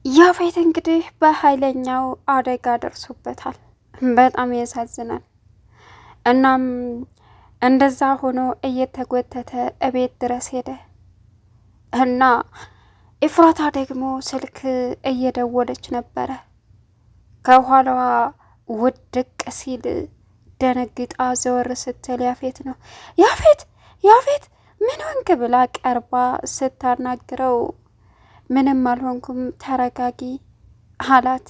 ያፌት እንግዲህ በኃይለኛው አደጋ ደርሶበታል። በጣም ያሳዝናል። እናም እንደዛ ሆኖ እየተጎተተ እቤት ድረስ ሄደ እና ኤፍራታ ደግሞ ስልክ እየደወለች ነበረ። ከኋላዋ ውድቅ ሲል ደነግጣ ዘወር ስትል ያፌት ነው። ያፌት ያፌት ምን ሆንክ ብላ ቀርባ ስታናግረው ምንም አልሆንኩም ተረጋጊ አላት።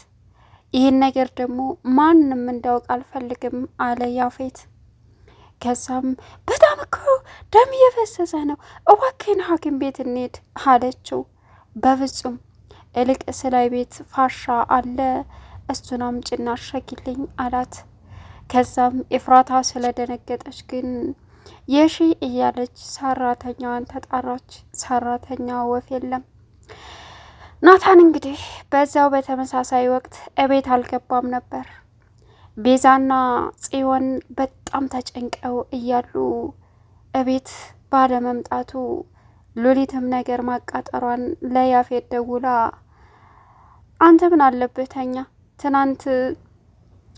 ይህን ነገር ደግሞ ማንም እንዳውቅ አልፈልግም አለ ያፌት። ከዛም በጣም እኮ ደም እየፈሰሰ ነው፣ እባክህን ሐኪም ቤት እንሂድ አለችው። በፍጹም እልቅ ስላይ ቤት ፋሻ አለ እሱን አምጪና አሸጊልኝ አላት። ከዛም ኤፍራታ ስለደነገጠች ግን የሺ እያለች ሰራተኛዋን ተጣራች። ሰራተኛ ወፍ የለም። ናታን እንግዲህ በዛው በተመሳሳይ ወቅት እቤት አልገባም ነበር። ቤዛና ጽዮን በጣም ተጨንቀው እያሉ እቤት ባለመምጣቱ ሉሊትም ነገር ማቃጠሯን ለያፌት ደውላ አንተ ምን አለብህ ተኛ፣ ትናንት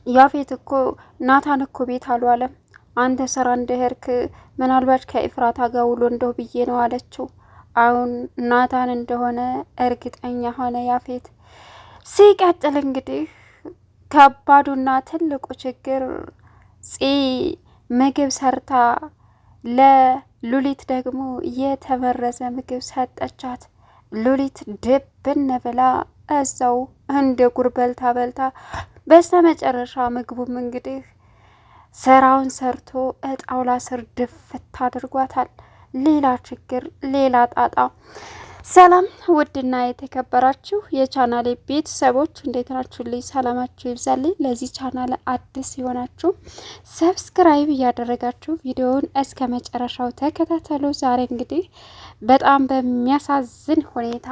ያፌት እኮ ናታን እኮ ቤት አልዋለም፣ አንተ ስራ እንደሄድክ ምናልባት ከኤፍራታ ጋር ውሎ እንደው ብዬ ነው አለችው። አሁን ናታን እንደሆነ እርግጠኛ ሆነ ያፌት። ሲቀጥል እንግዲህ ከባዱና ትልቁ ችግር ምግብ ሰርታ ለሉሊት ደግሞ የተመረዘ ምግብ ሰጠቻት። ሉሊት ድብን ብላ እዛው እንደ ጉር በልታ በልታ በስተ መጨረሻ ምግቡም እንግዲህ ስራውን ሰርቶ እጣውላ ስር ድፍት አድርጓታል። ሌላ ችግር፣ ሌላ ጣጣ። ሰላም ውድና የተከበራችሁ የቻናሌ ቤተሰቦች እንዴት ናችሁ? ልይ ሰላማችሁ ይብዛልኝ። ለዚህ ቻናል አዲስ የሆናችሁ ሰብስክራይብ እያደረጋችሁ ቪዲዮውን እስከ መጨረሻው ተከታተሉ። ዛሬ እንግዲህ በጣም በሚያሳዝን ሁኔታ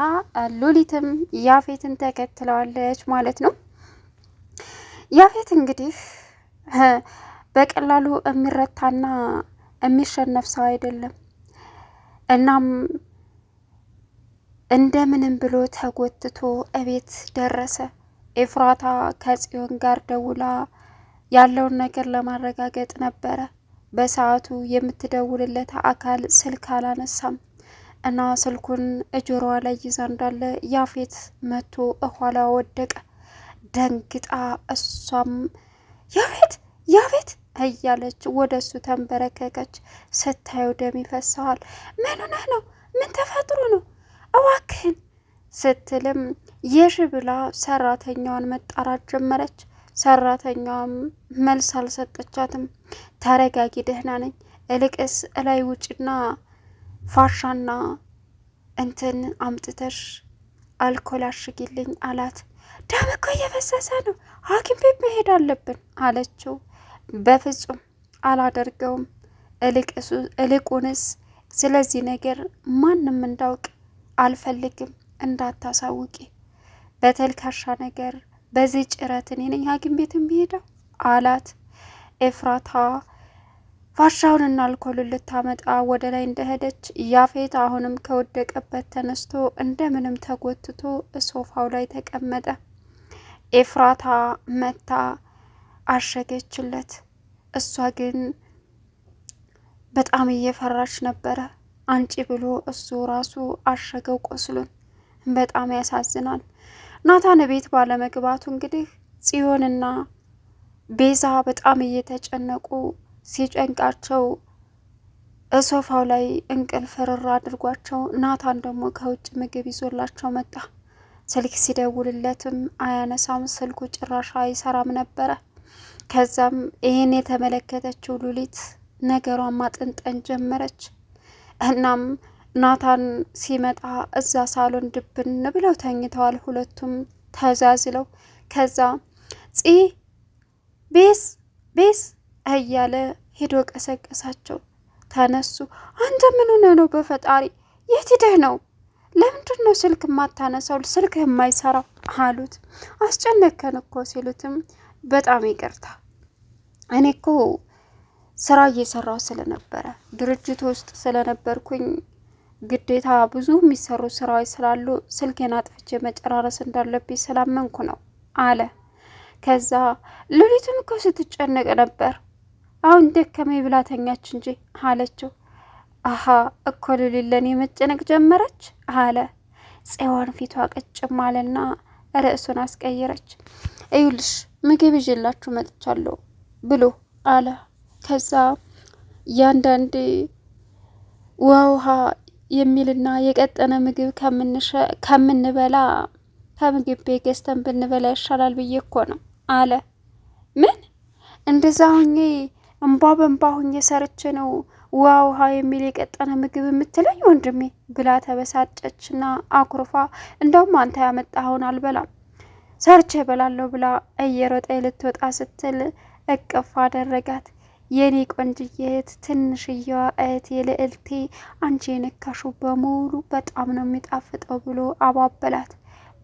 ሉሊትም ያፌትን ተከትለዋለች ማለት ነው። ያፌት እንግዲህ በቀላሉ የሚረታና የሚሸነፍ ሰው አይደለም። እናም እንደምንም ብሎ ተጎትቶ እቤት ደረሰ። ኤፍራታ ከጽዮን ጋር ደውላ ያለውን ነገር ለማረጋገጥ ነበረ። በሰዓቱ የምትደውልለት አካል ስልክ አላነሳም እና ስልኩን እጆሮዋ ላይ ይዛ እንዳለ ያፌት መቶ እኋላ ወደቀ። ደንግጣ እሷም ያፌት ያፌት እያለች ወደ እሱ ተንበረከከች። ስታየው ደም ይፈሰዋል። ምን ሆነህ ነው? ምን ተፈጥሮ ነው? እዋክህን ስትልም የሽ ብላ ሰራተኛዋን መጣራት ጀመረች። ሰራተኛዋም መልስ አልሰጠቻትም። ተረጋጊ፣ ደህና ነኝ፣ እልቅስ እላይ ውጭና ፋሻና እንትን አምጥተሽ አልኮል አሽጊልኝ አላት። ደም እኮ እየፈሰሰ ነው፣ ሐኪም ቤት መሄድ አለብን አለችው። በፍጹም አላደርገውም፣ እልቁንስ ስለዚህ ነገር ማንም እንዳውቅ አልፈልግም፣ እንዳታሳውቂ፣ በተልካሻ ነገር በዚህ ጭረት እኔ ነኝ ሐኪም ቤት የሚሄደው አላት። ኤፍራታ ፋሻውንና አልኮልን ልታመጣ ወደ ላይ እንደሄደች ያፌት አሁንም ከወደቀበት ተነስቶ እንደምንም ተጎትቶ ሶፋው ላይ ተቀመጠ። ኤፍራታ መታ አሸገችለት። እሷ ግን በጣም እየፈራች ነበረ። አንጪ ብሎ እሱ ራሱ አሸገው ቆስሉን። በጣም ያሳዝናል። ናታን ቤት ባለመግባቱ እንግዲህ ጽዮንና ቤዛ በጣም እየተጨነቁ ሲጨንቃቸው ሶፋው ላይ እንቅልፍ ርር አድርጓቸው፣ ናታን ደግሞ ከውጭ ምግብ ይዞላቸው መጣ። ስልክ ሲደውልለትም አያነሳም። ስልኩ ጭራሽ አይሰራም ነበረ። ከዛም ይህን የተመለከተችው ሉሊት ነገሯን ማጠንጠን ጀመረች። እናም ናታን ሲመጣ እዛ ሳሎን ድብን ብለው ተኝተዋል፣ ሁለቱም ተዛዝለው። ከዛ ቤስ ቤስ እያለ ሄዶ ቀሰቀሳቸው። ተነሱ። አንተ ምን ሆነ ነው? በፈጣሪ የት ሄደህ ነው? ለምንድን ነው ስልክ የማታነሳው? ስልክ የማይሰራው አሉት። አስጨነከን እኮ ሲሉትም በጣም ይቅርታ፣ እኔ እኮ ስራ እየሰራው ስለነበረ ድርጅት ውስጥ ስለነበርኩኝ ግዴታ ብዙ የሚሰሩ ስራዎች ስላሉ ስልኬን አጥፍቼ መጨራረስ እንዳለብኝ ስላመንኩ ነው አለ። ከዛ ሉሊትም እኮ ስትጨነቅ ነበር። አሁን ደከመኝ ብላ ተኛች እንጂ አለችው። አሀ እኮ ሉሊት ለኔ መጨነቅ ጀመረች አለ። ጽዮን ፊቷ ቅጭም አለና ርዕሱን አስቀየረች። እዩልሽ ምግብ ይዤላችሁ መጥቻለሁ ብሎ አለ። ከዛ ያንዳንድ ውሃ የሚልና የቀጠነ ምግብ ከምንበላ ከምግብ ቤት ገዝተን ብንበላ ይሻላል ብዬ እኮ ነው አለ። ምን እንደዛ ሁኜ እንባ በንባ ሁኜ ሰርቼ ነው ውሃ የሚል የቀጠነ ምግብ የምትለኝ ወንድሜ ብላ ተበሳጨችና አኩርፋ፣ እንደውም አንተ ያመጣኸውን አልበላም ሰርቼ እበላለሁ ብላ እየሮጠ ልትወጣ ስትል እቅፍ አደረጋት። የኔ ቆንጅዬ እህት፣ ትንሽዬዋ እህቴ ልዕልቴ፣ አንቺ የነካሹ በሙሉ በጣም ነው የሚጣፍጠው ብሎ አባበላት።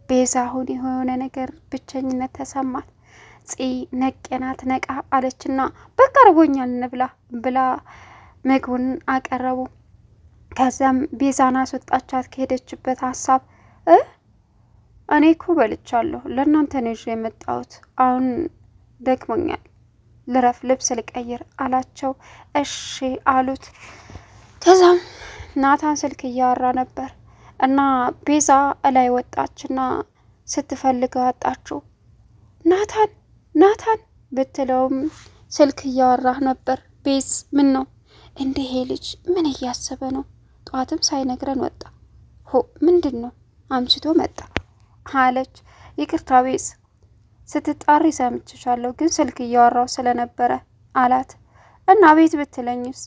ቤዛ አሁን የሆነ ነገር ብቸኝነት ተሰማት። ነቄናት ነቃ አለችና በቃ ርቦኛል እንብላ ብላ ምግቡን አቀረቡ። ከዚያም ቤዛን አስወጣቻት ከሄደችበት ሀሳብ። እኔ እኮ በልቻለሁ፣ ለእናንተ ነው ይዤ የመጣሁት፣ አሁን ደክሞኛል ልረፍ፣ ልብስ ልቀይር አላቸው። እሺ አሉት። ከዛም ናታን ስልክ እያወራ ነበር እና ቤዛ እላይ ወጣችና ስትፈልገው አጣችው። ናታን ብትለውም ስልክ እያወራህ ነበር። ቤዝ ምን ነው እንዲህ ልጅ ምን እያሰበ ነው? ጠዋትም ሳይነግረን ወጣ። ምንድን ነው አምሽቶ መጣ አለች። ይቅርታ ቤዝ ስትጣሪ ሰምችሻለሁ፣ ግን ስልክ እያወራው ስለነበረ አላት። እና ቤት ብትለኝስ?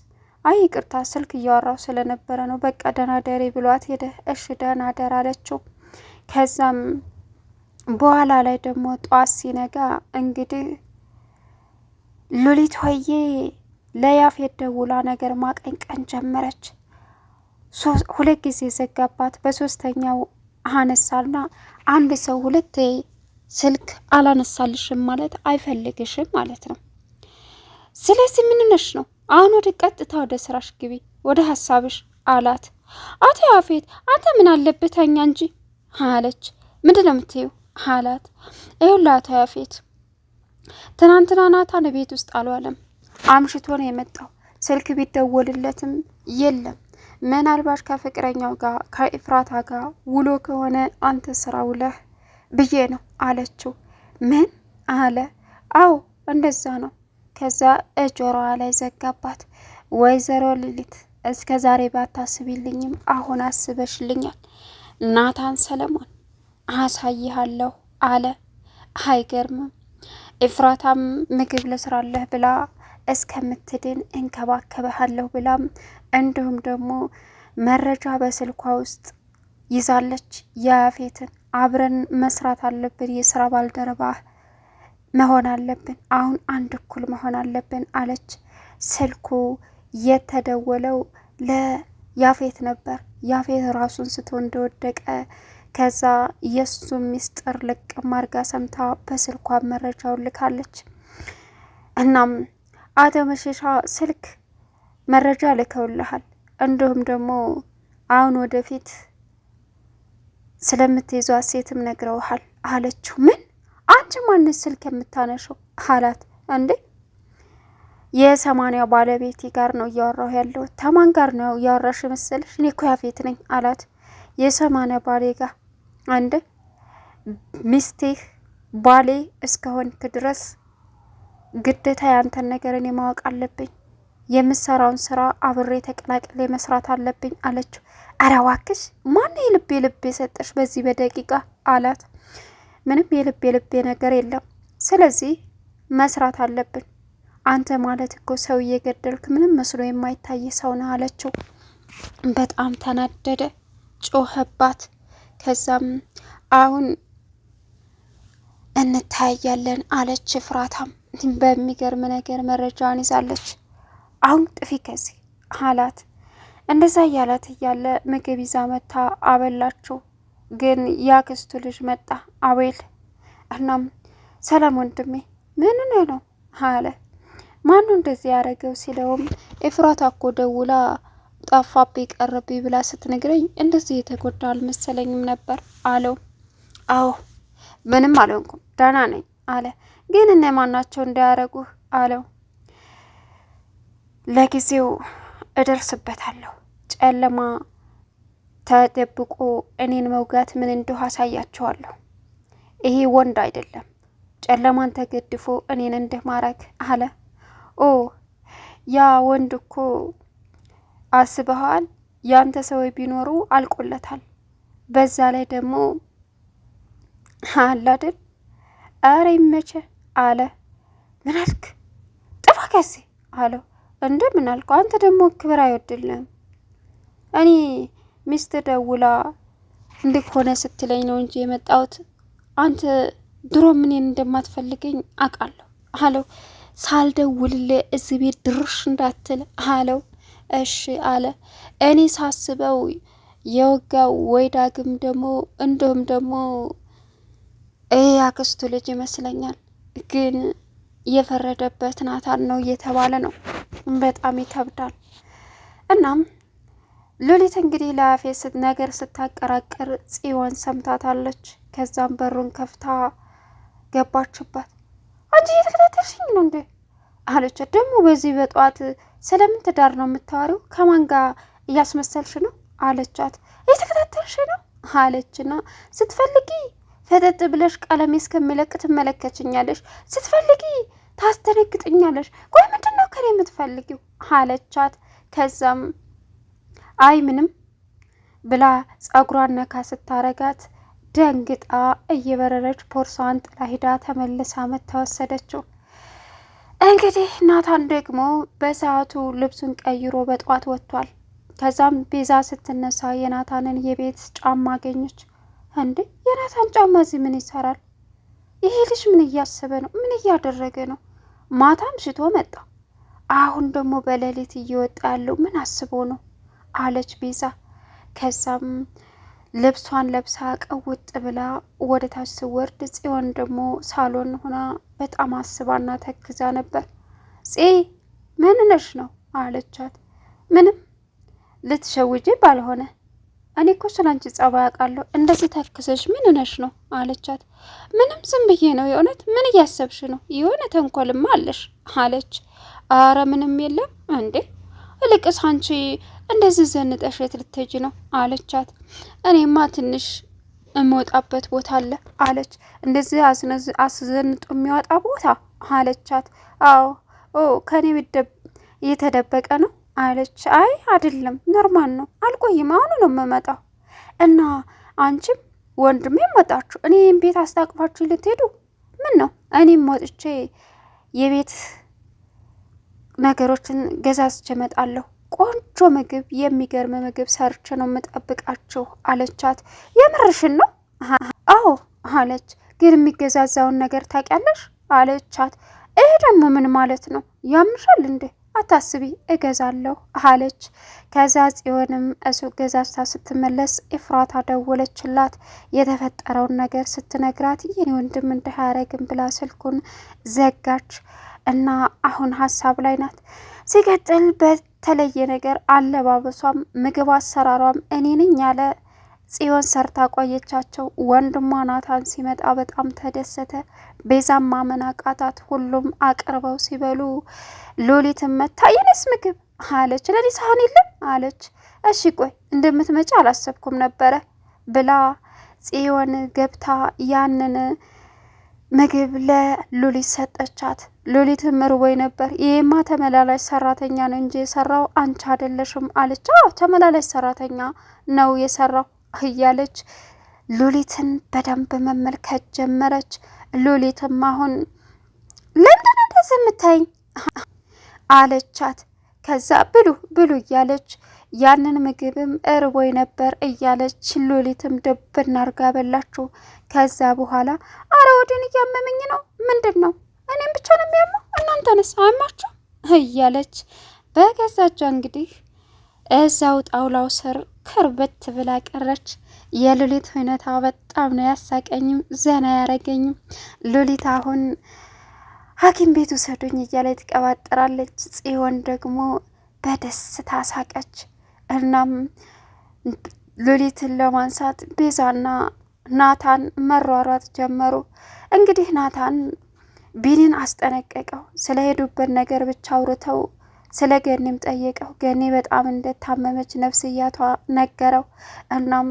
አይ ይቅርታ ስልክ እያወራው ስለነበረ ነው፣ በቃ ደህና ደሪ ብሏት ሄደ። እሺ ደህና ደር አለችው። ከዛም በኋላ ላይ ደግሞ ጧት ሲነጋ እንግዲህ ሉሊት ሆዬ ለያፌት ደውላ ነገር ማቀንቀን ጀመረች። 2 ጊዜ ዘጋባት። በሶስተኛው አነሳልና አንድ ሰው 2 ስልክ አላነሳልሽም ማለት አይፈልግሽም ማለት ነው። ስለዚህ ምንነሽ ነው? አሁን ወደ ቀጥታ ወደ ስራሽ ግቢ፣ ወደ ሀሳብሽ አላት። አቶ ያፌት አንተ ምን አለብህ ተኛ እንጂ አለች። ምንድን ነው የምትይው አላት። ይኸውልህ አቶ ያፌት ትናንትና ናታን ቤት ውስጥ አልዋለም፣ አምሽቶ ነው የመጣው። ስልክ ቢደወልለትም የለም። ምናልባት ከፍቅረኛው ጋር ከኢፍራታ ጋር ውሎ ከሆነ አንተ ስራ ውለህ ብዬ ነው አለችው። ምን አለ? አዎ እንደዛ ነው። ከዛ እጆሮዋ ላይ ዘጋባት። ወይዘሮ ሉሊት እስከ ዛሬ ባታስቢልኝም አሁን አስበሽልኛል። ናታን ሰለሞን አሳይሃለሁ አለ። አይገርምም? ኢፍራታም ምግብ ልስራለህ ብላ እስከምትድን እንከባከበሃለሁ ብላም እንዲሁም ደግሞ መረጃ በስልኳ ውስጥ ይዛለች። ያፌትን አብረን መስራት አለብን፣ የስራ ባልደረባ መሆን አለብን፣ አሁን አንድ እኩል መሆን አለብን አለች። ስልኩ የተደወለው ለያፌት ነበር። ያፌት ራሱን ስቶ እንደወደቀ ከዛ የሱ ሚስጥር ልቅም አርጋ ሰምታ በስልኳ መረጃውን ልካለች። እናም አቶ መሸሻ ስልክ መረጃ ልከውልሃል፣ እንዲሁም ደግሞ አሁን ወደፊት ስለምትይዟት ሴትም ነግረውሃል አለችው። ምን? አንቺ ማንስ ስልክ የምታነሸው አላት። እንዴ የ80 ባለቤቴ ጋር ነው እያወራሁ ያለው። ተማን ጋር ነው እያወራሽ መሰለሽ? እኔ እኮ ያፌት ነኝ አላት። የ80 ባሌ ጋር አንድ ሚስቴህ ባሌ እስከሆንክ ድረስ ግዴታ ያንተን ነገር እኔ ማወቅ አለብኝ፣ የምሰራውን ስራ አብሬ ተቀላቅሌ መስራት አለብኝ አለችው። አረ እባክሽ ማን የልቤ የሰጠሽ በዚህ በደቂቃ አላት። ምንም የልቤ ነገር የለም፣ ስለዚህ መስራት አለብን። አንተ ማለት እኮ ሰው እየገደልክ ምንም መስሎ የማይታይ ሰው ነህ አለችው። በጣም ተናደደ፣ ጮኸባት። ከዛም አሁን እንታያለን አለች። ፍራታም በሚገርም ነገር መረጃን ይዛለች። አሁን ጥፊ ከዚህ አላት። እንደዛ እያላት እያለ ምግብ ይዛ መታ አበላችሁ። ግን ያክስቱ ልጅ መጣ አቤል። እናም ሰላም ወንድሜ ምን ነው አለ። ማኑ እንደዚህ ያደረገው ሲለውም ኤፍራታ እኮ ደውላ ጠፋብኝ ቀረብኝ ብላ ስትነግረኝ እንደዚህ የተጎዳ አልመሰለኝም ነበር አለው። አዎ ምንም አልሆንኩም ደህና ነኝ አለ። ግን እነማን ናቸው እንዳያረጉህ አለው። ለጊዜው እደርስበታለሁ። ጨለማ ተደብቆ እኔን መውጋት ምን እንደሆነ አሳያቸዋለሁ። ይሄ ወንድ አይደለም ጨለማን ተገድፎ እኔን እንደማረግ አለ። ኦ ያ ወንድ እኮ አስበሃል? ያንተ ሰው ቢኖሩ አልቆለታል። በዛ ላይ ደግሞ አለ አይደል? አረ ይመቸ አለ። ምን አልክ? ጥፋ ከዚህ አለው። እንደ ምን አልኩ? አንተ ደግሞ ክብር አይወድልህም። እኔ ሚስት ደውላ እንድኮነ ስትለኝ ነው እንጂ የመጣሁት አንተ ድሮ ምንን እንደማትፈልገኝ አውቃለሁ አለው። ሳልደውልልህ እዚህ ቤት ድርሽ እንዳትል አለው። እሺ አለ። እኔ ሳስበው የወጋው ወይ ዳግም ደግሞ እንዲሁም ደግሞ ያክስቱ ልጅ ይመስለኛል። ግን የፈረደበት ናታን ነው እየተባለ ነው። በጣም ይከብዳል። እናም ሉሊት እንግዲህ ለያፌት ነገር ስታቀራቅር ጽዮን ሰምታታለች። ከዛም በሩን ከፍታ ገባችበት። አንቺ እየተከታተልሽኝ ነው እንዴ አለቻት። ደግሞ በዚህ በጠዋት ስለምን ትዳር ነው የምታወሪው? ከማን ጋር እያስመሰልሽ ነው አለቻት። እየተከታተልሽ ነው አለችና ስትፈልጊ ፈጠጥ ብለሽ ቀለሜ እስከሚለቅ ትመለከችኛለሽ፣ ስትፈልጊ ታስተነግጥኛለሽ። ቆይ ምንድን ነው ከኔ የምትፈልጊው አለቻት። ከዛም አይ ምንም ብላ ጸጉሯን ነካ ስታረጋት ደንግጣ እየበረረች ቦርሳዋን ጥላ ሂዳ ተመልሳ መታ ወሰደችው። እንግዲህ ናታን ደግሞ በሰዓቱ ልብሱን ቀይሮ በጠዋት ወጥቷል። ከዛም ቤዛ ስትነሳ የናታንን የቤት ጫማ አገኘች። እንዴ የናታን ጫማ እዚህ ምን ይሰራል? ይሄ ልጅ ምን እያሰበ ነው? ምን እያደረገ ነው? ማታም ሽቶ መጣ፣ አሁን ደግሞ በሌሊት እየወጣ ያለው ምን አስቦ ነው አለች ቤዛ። ከዛም ልብሷን ለብሳ ቀውጥ ብላ ወደ ታች ስወርድ ጽዮን ደግሞ ሳሎን ሆና በጣም አስባና ተክዛ ነበር። ምን ነሽ ነው አለቻት። ምንም ልትሸውጂ ባልሆነ እኔ እኮ ስላንቺ ጸባይ አውቃለሁ። እንደዚህ ተክሰሽ ምን ነሽ ነው አለቻት። ምንም ዝም ብዬ ነው። የእውነት ምን እያሰብሽ ነው? የሆነ ተንኮልማ አለሽ አለች። አረ ምንም የለም። እንዴ እልቅስ አንቺ እንደዚህ ዘንጠሽ የት ልትሄጂ ነው አለቻት። እኔማ ትንሽ እምወጣበት ቦታ አለ አለች። እንደዚህ አስዘንጦ የሚወጣ ቦታ አለቻት። አዎ ከኔ እየተደበቀ ነው አለች። አይ አይደለም ኖርማል ነው፣ አልቆይም አሁኑ ነው የምመጣው። እና አንቺም ወንድሜም ወጣችሁ እኔም ቤት አስታቅፋችሁ ልትሄዱ? ምን ነው እኔም ወጥቼ የቤት ነገሮችን ገዛዝቼ እመጣለሁ። ቆንጆ ምግብ፣ የሚገርም ምግብ ሰርቼ ነው የምጠብቃችሁ አለቻት። የምርሽን ነው? አዎ አለች። ግን የሚገዛዛውን ነገር ታውቂያለሽ አለቻት። ይሄ ደግሞ ምን ማለት ነው? ያምሻል እንዴ? አታስቢ እገዛለሁ አለች። ከዛ ጽዮንም እሱቅ ገዛዝታ ስትመለስ ኤፍራታ ደወለችላት። የተፈጠረውን ነገር ስትነግራት የኔ ወንድም እንዲህ አያረግም ብላ ስልኩን ዘጋች እና አሁን ሀሳብ ላይ ናት። ሲቀጥል በተለየ ነገር አለባበሷም ምግብ አሰራሯም እኔ ነኝ ያለ ጽዮን ሰርታ ቆየቻቸው። ወንድሟ ናታን ሲመጣ በጣም ተደሰተ። ቤዛም ማመን አቃታት። ሁሉም አቅርበው ሲበሉ ሉሊትም መታ የኔስ ምግብ አለች። ለኔ ሳህን የለም አለች። እሺ ቆይ እንደምትመጪ አላሰብኩም ነበረ ብላ ጽዮን ገብታ ያንን ምግብ ለሉሊት ሰጠቻት። ሉሊትም ርቦኝ ነበር፣ ይሄማ ተመላላሽ ሰራተኛ ነው እንጂ የሰራው አንቺ አይደለሽም አለች። ተመላላሽ ሰራተኛ ነው የሰራው እያለች ሉሊትን በደንብ መመልከት ጀመረች። ሉሊትም አሁን ለምንድን ነው እንደዚህ የምታይኝ አለቻት። ከዛ ብሉ እያለች ያንን ምግብም እርቦኝ ነበር እያለች ሉሊትም ድብን አርጋ በላችሁ። ከዛ በኋላ አረ ወዲን እያመመኝ ነው። ምንድን ነው? እኔም ብቻ ነው የሚያመው? እናንተንስ አያማችሁ? እያለች በገዛጇ እንግዲህ እዛው ጣውላው ስር ክርበት ብላ ቀረች። የሉሊት ሁኔታ በጣም ነው ያሳቀኝም ዘና ያረገኝም። ሉሊት አሁን ሐኪም ቤት ውሰዱኝ እያለች ትቀባጥራለች። ጽዮን ደግሞ በደስታ ሳቀች። እናም ሉሊትን ለማንሳት ቤዛና ናታን መሯሯጥ ጀመሩ። እንግዲህ ናታን ቢኒን አስጠነቀቀው። ስለሄዱበት ነገር ብቻ አውርተው ስለ ገኒም ጠየቀው። ገኒ በጣም እንደታመመች ነፍስያቷ ነገረው። እናም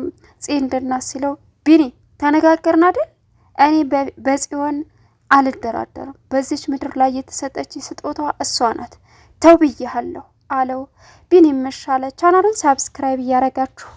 እንድናት ሲለው ቢኒ ተነጋገርን አይደል? እኔ በጽዮን አልደራደርም። በዚች ምድር ላይ የተሰጠች ስጦታ እሷ ናት። ተው ብዬሃለሁ አለው። ቢኒም መሻለ። ቻናሉን ሳብስክራይብ እያረጋችሁ